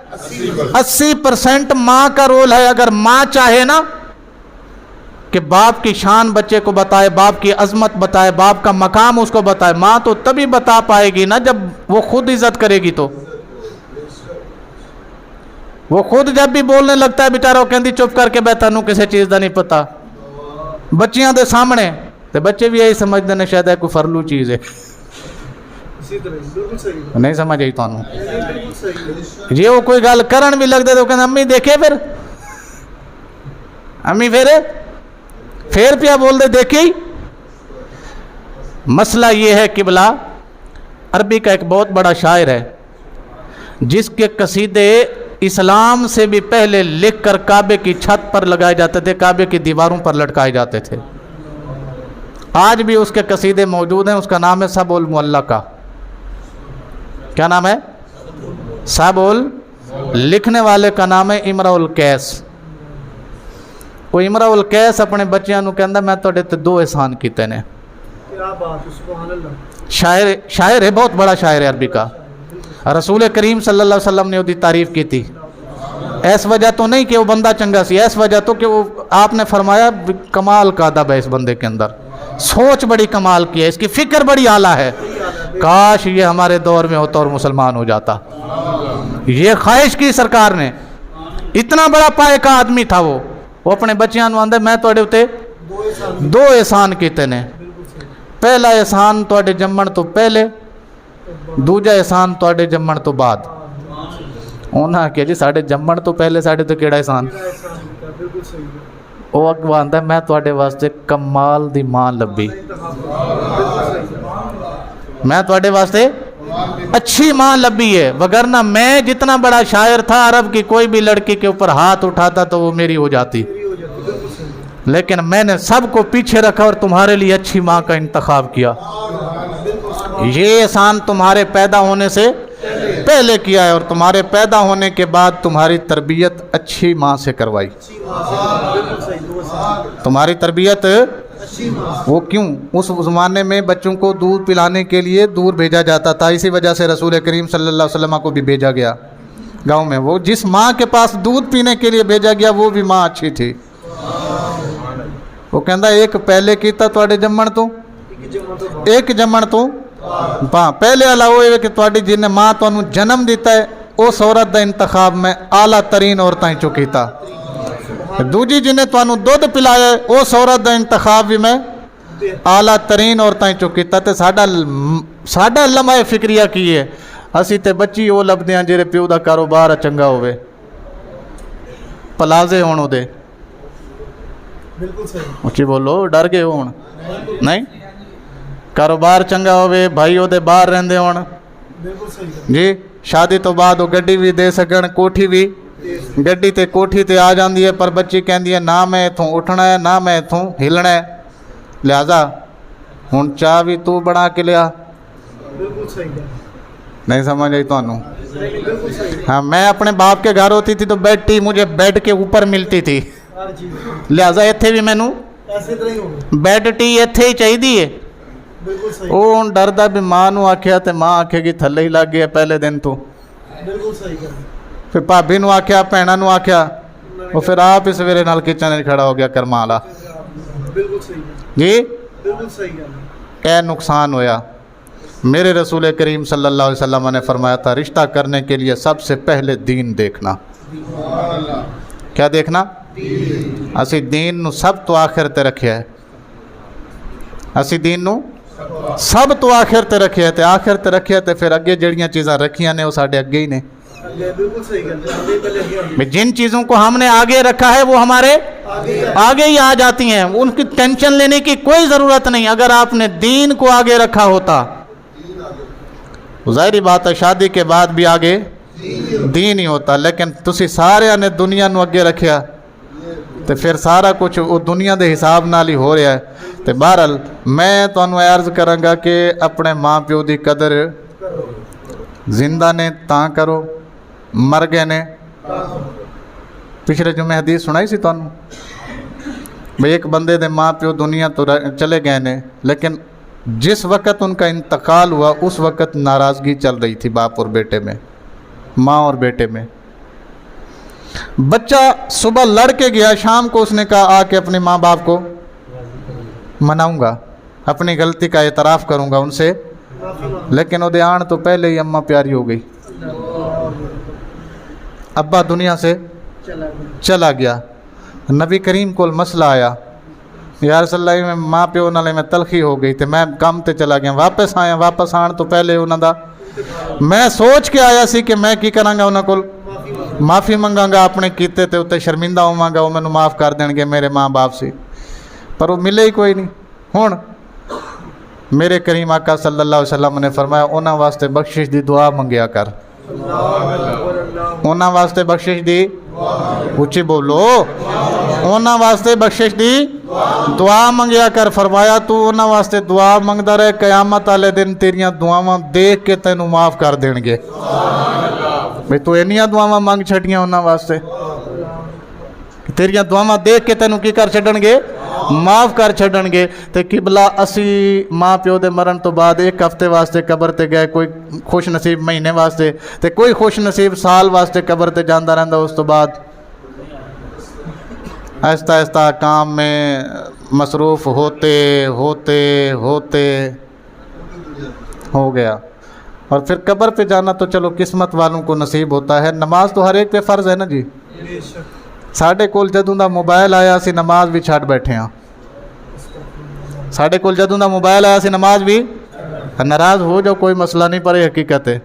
80% ماں کا رول ہے. اگر ماں چاہے نا کہ باپ کی شان بچے کو بتائے، باپ کی عظمت بتائے، باپ کا مقام اس کو بتائے، ماں تو تبھی بتا پائے گی نا جب وہ خود عزت کرے گی. تو وہ خود جب بھی بولنے لگتا ہے بیچارہ وہ کہندی چپ کر کے بیٹھا نو کسی چیز دا نہیں پتا بچیاں دے سامنے، تو بچے بھی یہی سمجھتے ہیں شاید ہے کوئی فرلو چیز ہے. نہیں سمجھ آئی تانوں؟ جی وہ کوئی گل کرن بھی لگتے تو کہتے امی دیکھے پھر، امی پھر پیا بول دے دیکھی. مسئلہ یہ ہے قبلہ، عربی کا ایک بہت بڑا شاعر ہے جس کے قصیدے اسلام سے بھی پہلے لکھ کر کعبے کی چھت پر لگائے جاتے تھے، کعبے کی دیواروں پر لٹکائے جاتے تھے. آج بھی اس کے قصیدے موجود ہیں. اس کا نام ہے سبع المعلقہ. کیا نام ہے؟ سبع. لکھنے والے کا نام ہے امرؤ القیس. وہ امرؤ القیس اپنے بچیاں نو کہندا میں تواڈے تے 2 احسان کیتے نے. شاعر ہے، بہت بڑا شاعر ہے عربی کا. رسول کریم صلی اللہ علیہ وسلم نے وہ تعریف کی تھی. اس وجہ تو نہیں کہ وہ بندہ چنگا سی، اس وجہ تو کہ وہ آپ نے فرمایا کمال کا ادب ہے اس بندے کے اندر، سوچ بڑی کمال کی ہے، اس کی فکر بڑی اعلیٰ ہے. کاش یہ ہمارے دور میں ہوتا اور مسلمان ہو جاتا. یہ خواہش کی سرکار نے. اتنا بڑا پائے کا آدمی تھا وہ اپنے بچیاں نو آندا میں تواڈے اوتے 2 احسان کیتے نے. پہلا احسان تواڈے جمن تو پہلے، دوجا احسان تواڈے جمن تو بعد. انہاں کہ جی ساڈے جمن تو پہلے ساڈے تو کیڑا احسان؟ وہ اگوں آندا میں تواڈے واسطے کمال دی ماں لبھی، میں تواڈے واسطے اچھی ماں لبھی ہے. وگرنہ میں جتنا بڑا شاعر تھا عرب کی کوئی بھی لڑکی کے اوپر ہاتھ اٹھاتا تو وہ میری ہو جاتی، لیکن میں نے سب کو پیچھے رکھا اور تمہارے لیے اچھی ماں کا انتخاب کیا. یہ احسان تمہارے پیدا ہونے سے پہلے کیا ہے اور تمہارے پیدا ہونے کے بعد تمہاری تربیت اچھی ماں سے کروائی. تمہاری تربیت وہ کیوں؟ اس زمانے میں بچوں کو دودھ پلانے کے لیے دور بھیجا جاتا تھا. اسی وجہ سے رسول کریم صلی اللہ علیہ وسلم کو بھی بھیجا گیا گاؤں میں. وہ جس ماں کے پاس دودھ پینے کے لیے بھیجا گیا وہ بھی ماں اچھی تھی. وہ کہندا ایک پہلے کیتا تواڈے جمن تو، ایک جمن تو پہلے والا وہ ہے کہ تواڈی جن ماں تانوں جنم دیتا ہے اس عورت دا انتخاب میں اعلیٰ ترین عورتاں چوں کیتا. دوجی جن نے تانوں دودھ پلایا اس عورت دا انتخاب بھی میں اعلیٰ ترین عورتاں چوں کیتا. تے ساڈا لمحہ فکریہ کی ہے اسی تے بچی وہ لبدے ہیں جہے پیو دا کاروبار چنگا ہوئے، پلازے ہون دے. اچھی بولو، ڈر گئے ہون؟ نہیں، کاروبار چنگا ہوئے، بھائی وہ باہر رہندے ہون جی، شادی تو بعد وہ گڈی بھی دے سکن، کوٹھی بھی، گڈی تے کوٹھی تے آ جاندی ہے، پر بچی کہندی ہے نہ میں اتھوں اٹھنا ہے نہ میں اتھوں ہلنا ہے، لہذا ہن چاہ بھی تو بنا کے لیا. نہیں سمجھ آئی تانوں؟ ہاں، میں اپنے باپ کے گھر ہوتی تھی تو بیڈ ٹی مجھے بیڈ کے اوپر ملتی تھی، لہذا اتھے بھی مینوں بیڈ ٹی اتھے ہی چاہیے. وہ ہوں ڈردا بھی ماں نو آکھیا تے ماں آکھے گی تھلے ہی لگ گیا پہلے دن تو، پھر بھابی نو آکھیا، بھیناں نو آکھیا، وہ پھر آپ اس ویلے نال کچن کھڑا ہو گیا کرما والا. جی کیا نقصان ہویا؟ میرے رسول کریم صلی اللہ علیہ وسلم نے فرمایا تھا رشتہ کرنے کے لیے سب سے پہلے دین دیکھنا۔ کیا دیکھنا؟ اسی دین نو سب تو آخر تے رکھیا ہے، اسی دین نو سب تو آخر تے رکھیا ہے، تے آخر تے رکھیا تے پھر اگے جڑیاں چیزاں رکھیاں نے وہ ساڈے اگے ہی نے۔ جن چیزوں کو ہم نے آگے رکھا ہے وہ ہمارے آگے ہی آ جاتی ہیں، ان کی ٹینشن لینے کی کوئی ضرورت نہیں۔ اگر آپ نے دین کو آگے رکھا ہوتا، ظاہری بات ہے شادی کے بعد بھی آگے دین ہی ہوتا، لیکن تسی سارے نے دنیا نو اگے رکھیا تو پھر سارا کچھ وہ دنیا دے حساب نال ہی ہو رہا ہے۔ تو بہرحال میں تانوں عرض کراں گا کہ اپنے ماں پیو دی قدر زندہ نے تاں کرو، مر گئے نے۔ پچھلے جمعے حدیث سنائی سی تانوں بھئی ایک بندے دے ماں پیو دنیا تو چلے گئے نے، لیکن جس وقت ان کا انتقال ہوا اس وقت ناراضگی چل رہی تھی باپ اور بیٹے میں، ماں اور بیٹے میں۔ بچہ صبح لڑ کے گیا، شام کو اس نے کہا آ کے اپنے ماں باپ کو مناؤں گا، اپنی غلطی کا اعتراف کروں گا ان سے، لیکن وہ آن تو پہلے ہی اماں پیاری ہو گئی، ابا دنیا سے چلا گیا۔ نبی کریم کو مسئلہ آیا، یا رسول اللہ میں ماں پیو نالے میں تلخی ہو گئی، تو میں کام تے چلا گیا، واپس آیا، واپس آن تو پہلے انہوں دا میں سوچ کے آیا سی کہ میں کی کراں گا، انہوں کو معافی منگاں گا، اپنے کیتے تے اتے شرمندہ ہوواں گا، وہ مینوں معاف کر دین گے میرے ماں باپ سی، پر وہ ملے ہی کوئی نہیں۔ ہن میرے کریم آقا صلی اللہ علیہ وسلم نے فرمایا انہاں واسطے بخشش دی دعا منگیا کر، انہاں واسطے بخشش دی، اچھی بولو، انہاں واسطے بخشش دی دعا منگیا کر۔ فرمایا تو انہاں واسطے دعا منگدا رہے، قیامت والے دن تیریاں دعاواں دیکھ کے تینوں معاف کر دین گے۔ بھئی تو اینیاں دعاواں منگ چھٹیاں انہاں واسطے، تیریاں دعاواں دیکھ کے تینوں کی کر چھڈن گے؟ معاف کر چھڈن گے۔ تے قبلہ اسی ماں پیو دے مرن تو بعد ایک ہفتے واسطے قبر تے گئے، کوئی خوش نصیب مہینے واسطے، تے کوئی خوش نصیب سال واسطے قبر تے جاندا رہندا، اس تو بعد آہستہ آہستہ کام میں مصروف ہوتے ہوتے ہوتے ہو گیا، اور پھر قبر پہ جانا تو چلو قسمت والوں کو نصیب ہوتا ہے۔ نماز تو ہر ایک پہ فرض ہے نا جی۔ ساڈے کول جدوں دا موبائل آیا سی نماز بھی چھڈ بیٹھے ہاں، ساڈے کول جدوں دا موبائل آیا سی نماز بھی، ناراض ہو جاؤ کوئی مسئلہ نہیں، پر یہ حقیقت ہے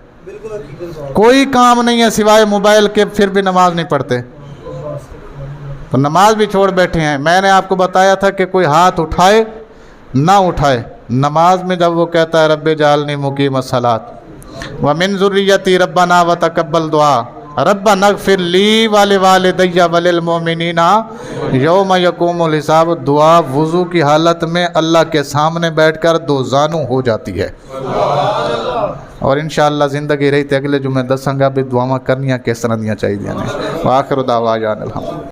کوئی کام نہیں ہے سوائے موبائل کے، پھر بھی نماز نہیں پڑھتے، تو نماز بھی چھوڑ بیٹھے ہیں۔ میں نے آپ کو بتایا تھا کہ کوئی ہاتھ اٹھائے نہ اٹھائے نماز میں، جب وہ کہتا ہے رب جعلنی مقیم الصلاۃ ومن ذریتی ربنا وتقبل دعا ربنا اغفر لی ولوالدی وللمؤمنین یوم یقوم الحساب، دعا وضو کی حالت میں اللہ کے سامنے بیٹھ کر دو زانو ہو جاتی ہے۔ اور انشاءاللہ زندگی رہی تے اگلے جمعے دساں گا بھی دعاواں کرنیاں کس طرح دیاں چاہیے۔ وآخر دعوانا الحمد۔